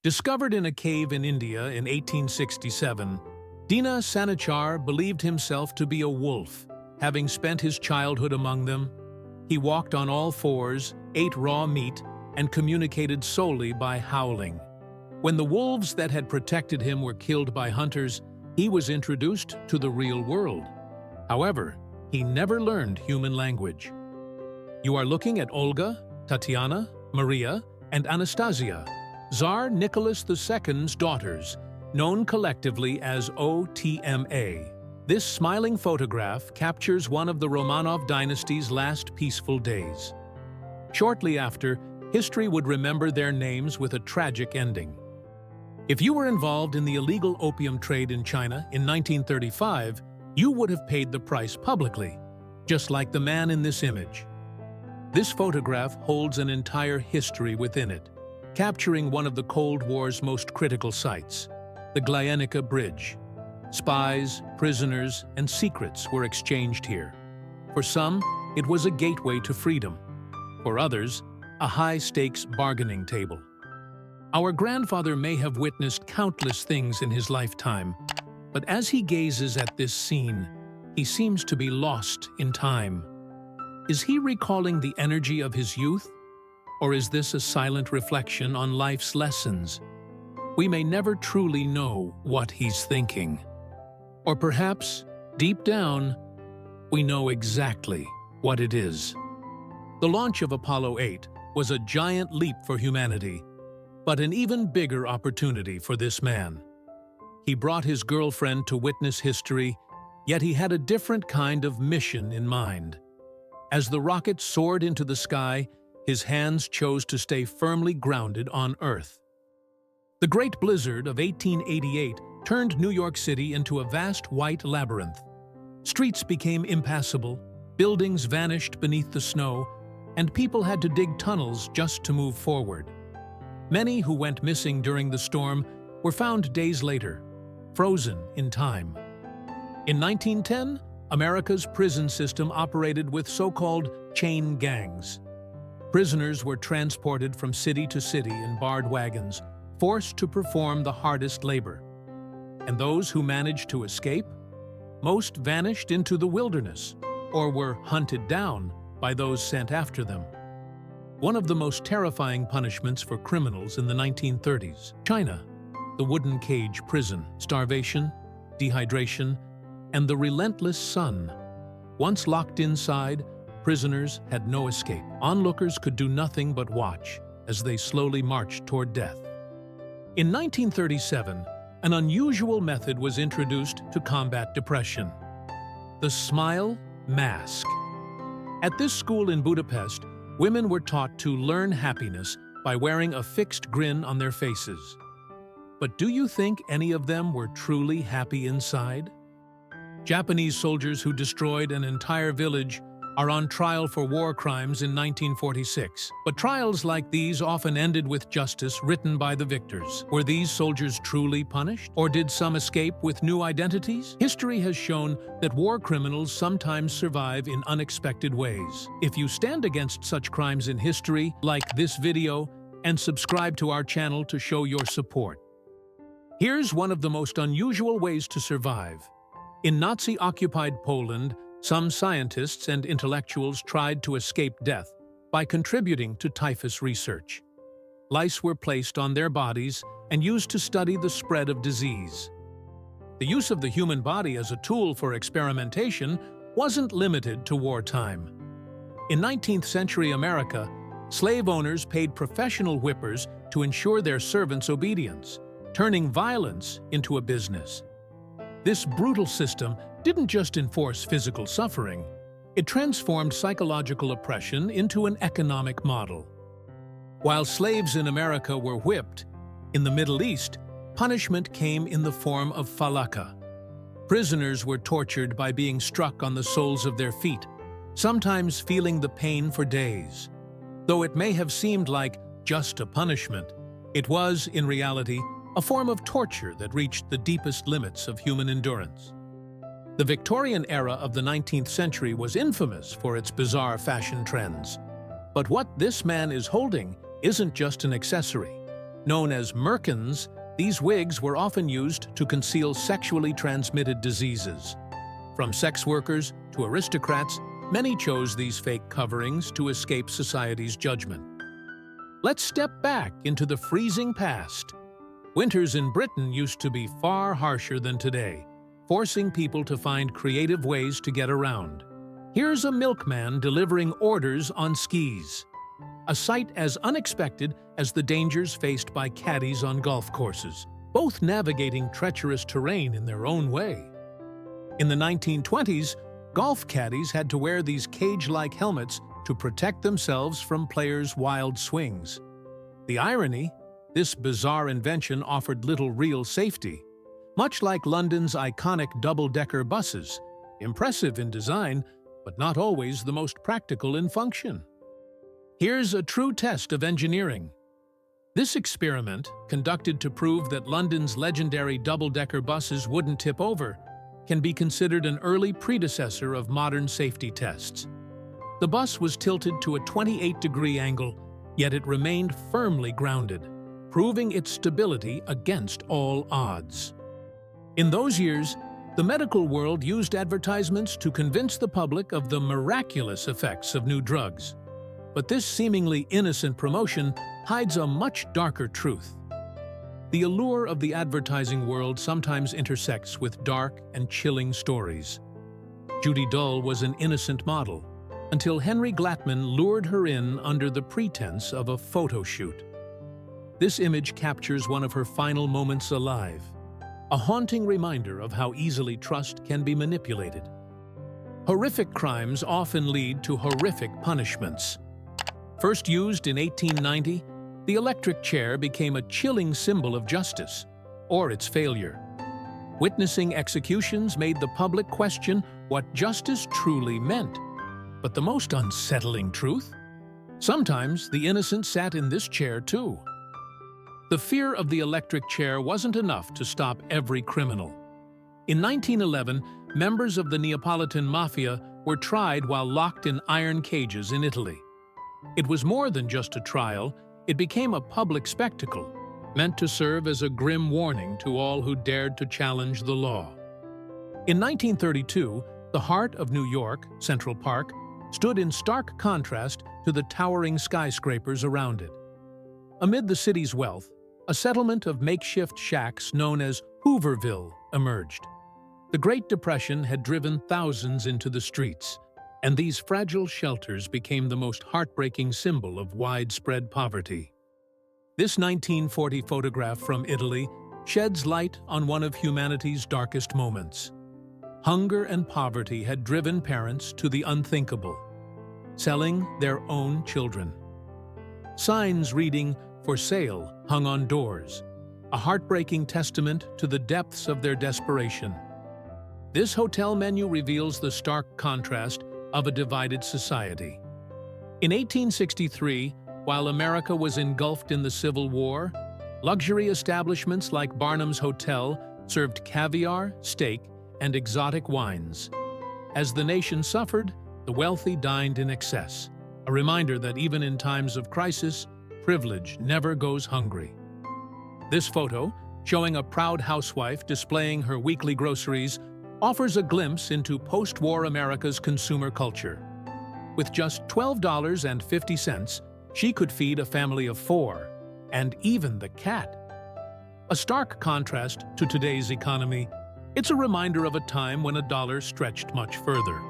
Discovered in a cave in India in 1867, Dina Sanichar believed himself to be a wolf. Having spent his childhood among them, he walked on all fours, ate raw meat, and communicated solely by howling. When the wolves that had protected him were killed by hunters, he was introduced to the real world. However, he never learned human language. You are looking at Olga, Tatiana, Maria, and Anastasia, Tsar Nicholas II's daughters, known collectively as OTMA. This smiling photograph captures one of the Romanov dynasty's last peaceful days. Shortly after, history would remember their names with a tragic ending. If you were involved in the illegal opium trade in China in 1935, you would have paid the price publicly, just like the man in this image. This photograph holds an entire history within it, capturing one of the Cold War's most critical sites, the Glyanica Bridge. Spies, prisoners, and secrets were exchanged here. For some, it was a gateway to freedom. For others, a high-stakes bargaining table. Our grandfather may have witnessed countless things in his lifetime, but as he gazes at this scene, he seems to be lost in time. Is he recalling the energy of his youth? Or is this a silent reflection on life's lessons? We may never truly know what he's thinking. Or perhaps, deep down, we know exactly what it is. The launch of Apollo 8 was a giant leap for humanity, but an even bigger opportunity for this man. He brought his girlfriend to witness history, yet he had a different kind of mission in mind. As the rocket soared into the sky, his hands chose to stay firmly grounded on Earth. The Great Blizzard of 1888 turned New York City into a vast white labyrinth. Streets became impassable, buildings vanished beneath the snow, and people had to dig tunnels just to move forward. Many who went missing during the storm were found days later, frozen in time. In 1910, America's prison system operated with so-called chain gangs. Prisoners were transported from city to city in barred wagons, forced to perform the hardest labor. And those who managed to escape? Most vanished into the wilderness, or were hunted down by those sent after them. One of the most terrifying punishments for criminals in the 1930s, China, the wooden cage prison, starvation, dehydration, and the relentless sun. Once locked inside, prisoners had no escape. Onlookers could do nothing but watch as they slowly marched toward death. In 1937, an unusual method was introduced to combat depression: the smile mask. At this school in Budapest, women were taught to learn happiness by wearing a fixed grin on their faces. But do you think any of them were truly happy inside? Japanese soldiers who destroyed an entire village are on trial for war crimes in 1946. But trials like these often ended with justice written by the victors. Were these soldiers truly punished? Or did some escape with new identities? History has shown that war criminals sometimes survive in unexpected ways. If you stand against such crimes in history, like this video and subscribe to our channel to show your support. Here's one of the most unusual ways to survive. In Nazi-occupied Poland, some scientists and intellectuals tried to escape death by contributing to typhus research. Lice were placed on their bodies and used to study the spread of disease. The use of the human body as a tool for experimentation wasn't limited to wartime. In 19th century America, slave owners paid professional whippers to ensure their servants' obedience, turning violence into a business. This brutal system didn't just enforce physical suffering, it transformed psychological oppression into an economic model. While slaves in America were whipped, in the Middle East, punishment came in the form of falaka. Prisoners were tortured by being struck on the soles of their feet, sometimes feeling the pain for days. Though it may have seemed like just a punishment, it was, in reality, a form of torture that reached the deepest limits of human endurance. The Victorian era of the 19th century was infamous for its bizarre fashion trends. But what this man is holding isn't just an accessory. Known as merkins, these wigs were often used to conceal sexually transmitted diseases. From sex workers to aristocrats, many chose these fake coverings to escape society's judgment. Let's step back into the freezing past. Winters in Britain used to be far harsher than today, forcing people to find creative ways to get around. Here's a milkman delivering orders on skis. A sight as unexpected as the dangers faced by caddies on golf courses, both navigating treacherous terrain in their own way. In the 1920s, golf caddies had to wear these cage-like helmets to protect themselves from players' wild swings. The irony? This bizarre invention offered little real safety. Much like London's iconic double-decker buses, impressive in design, but not always the most practical in function. Here's a true test of engineering. This experiment, conducted to prove that London's legendary double-decker buses wouldn't tip over, can be considered an early predecessor of modern safety tests. The bus was tilted to a 28-degree angle, yet it remained firmly grounded, proving its stability against all odds. In those years, the medical world used advertisements to convince the public of the miraculous effects of new drugs. But this seemingly innocent promotion hides a much darker truth. The allure of the advertising world sometimes intersects with dark and chilling stories. Judy Dull was an innocent model, until Henry Glattman lured her in under the pretense of a photo shoot. This image captures one of her final moments alive, a haunting reminder of how easily trust can be manipulated. Horrific crimes often lead to horrific punishments. First used in 1890, the electric chair became a chilling symbol of justice, or its failure. Witnessing executions made the public question what justice truly meant. But the most unsettling truth? Sometimes the innocent sat in this chair too. The fear of the electric chair wasn't enough to stop every criminal. In 1911, members of the Neapolitan Mafia were tried while locked in iron cages in Italy. It was more than just a trial, it became a public spectacle, meant to serve as a grim warning to all who dared to challenge the law. In 1932, the heart of New York, Central Park, stood in stark contrast to the towering skyscrapers around it. Amid the city's wealth, a settlement of makeshift shacks known as Hooverville emerged. The Great Depression had driven thousands into the streets, and these fragile shelters became the most heartbreaking symbol of widespread poverty. This 1940 photograph from Italy sheds light on one of humanity's darkest moments. Hunger and poverty had driven parents to the unthinkable, selling their own children. Signs reading, "For sale," hung on doors, a heartbreaking testament to the depths of their desperation. This hotel menu reveals the stark contrast of a divided society. In 1863, while America was engulfed in the Civil War, luxury establishments like Barnum's Hotel served caviar, steak, and exotic wines. As the nation suffered, the wealthy dined in excess, a reminder that even in times of crisis, privilege never goes hungry. This photo, showing a proud housewife displaying her weekly groceries, offers a glimpse into post-war America's consumer culture. With just $12.50, she could feed a family of 4, and even the cat. A stark contrast to today's economy, it's a reminder of a time when a dollar stretched much further.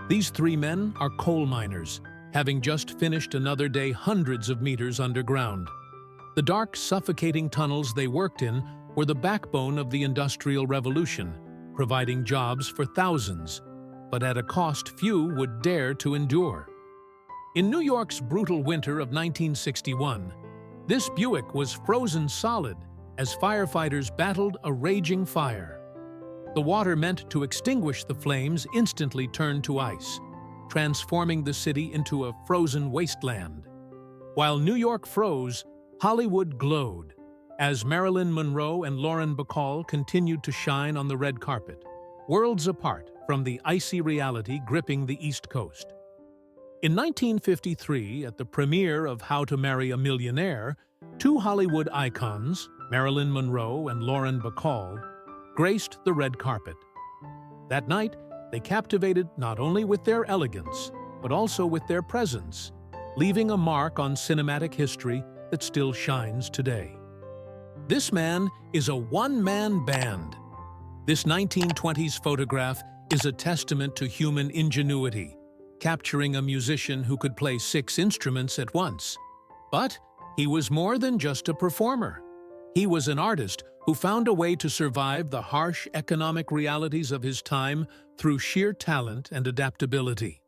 These 3 men are coal miners, having just finished another day hundreds of meters underground. The dark, suffocating tunnels they worked in were the backbone of the Industrial Revolution, providing jobs for thousands, but at a cost few would dare to endure. In New York's brutal winter of 1961, this Buick was frozen solid as firefighters battled a raging fire. The water meant to extinguish the flames instantly turned to ice, transforming the city into a frozen wasteland. While New York froze, Hollywood glowed, as Marilyn Monroe and Lauren Bacall continued to shine on the red carpet, worlds apart from the icy reality gripping the East Coast. In 1953, at the premiere of How to Marry a Millionaire, Two Hollywood icons, Marilyn Monroe and Lauren Bacall, graced the red carpet. That night, they captivated not only with their elegance, but also with their presence, leaving a mark on cinematic history that still shines today. This man is a one-man band. This 1920s photograph is a testament to human ingenuity, capturing a musician who could play 6 instruments at once. But he was more than just a performer. He was an artist who found a way to survive the harsh economic realities of his time through sheer talent and adaptability.